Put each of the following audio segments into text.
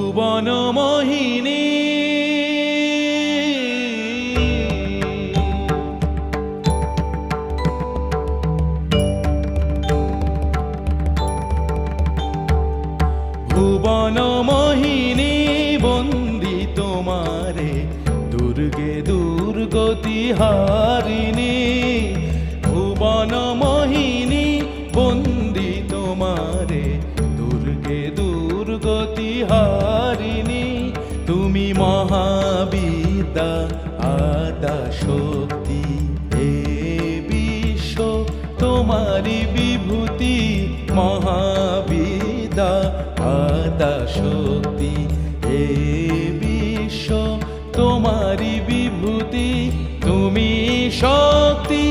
ভুবন মোহিনী ভুবন মোহিনী বন্দি তোমারে দুর্গে দুর্গতি হারিণী ভুবন মোহিনী বন্দি তোমারে দুর্গে দুর্গতি হারিণী তুমি মহাবিদ্যা আদা শক্তি হে বিশ্ব তোমারি বিভূতি মহাবিদ্যা আদা শক্তি হে বিশ্ব তোমারি বিভূতি তুমি শক্তি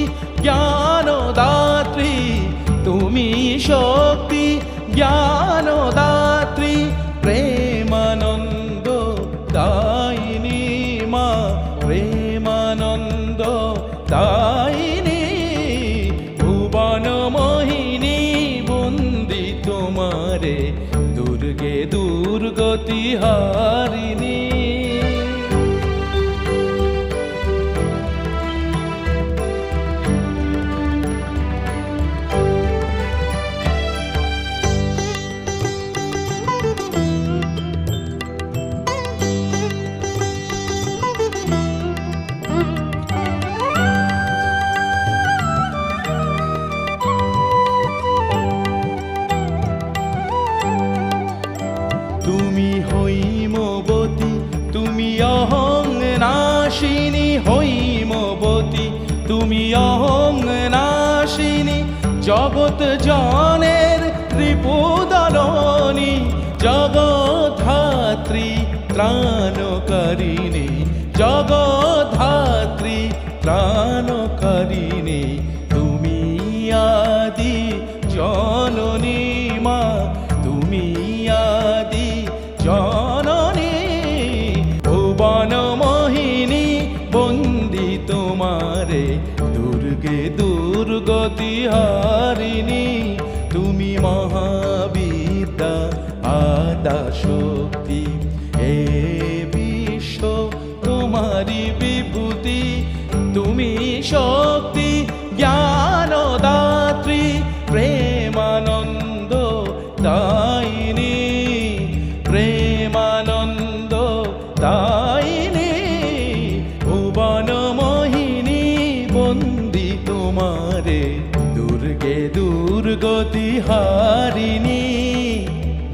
জ্ঞানদাত্রী তুমি শক্তি জ্ঞানদাত্রী প্রেমানন্দ দায়িনী মা প্রেমানন্দ দায়িনী ভুবন মোহিনী বন্দি তোমারে দুর্গে দুর্গতি হারিণী তুমি হৈমবতী তুমি অহং নাশিনী হৈমবতী তুমি অহং নাশিনী জগৎ জনের রিপুদলনী জগদ্ধাত্রী ত্রাণকারিণী জগদ্ধাত্রী ত্রাণকারিণী তুমি আদি জননী মা তুমি আদি জননী ভুবন মোহিনী বন্দি তোমারে দুর্গে দুর্গতি হারিণী তুমি মহাবিদ্যা আদা শক্তি হে বিশ্ব তোমারি বিভূতি তুমি শক্তি জ্ঞানদাত্রী প্রেমানন্দ দায়িনী প্রেমানন্দ দায়িনী ভুবন মোহিনী বন্দি তোমারে দুর্গে দুর্গতি হারিণী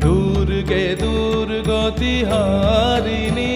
দুর্গে দুর্গতি হারিণী।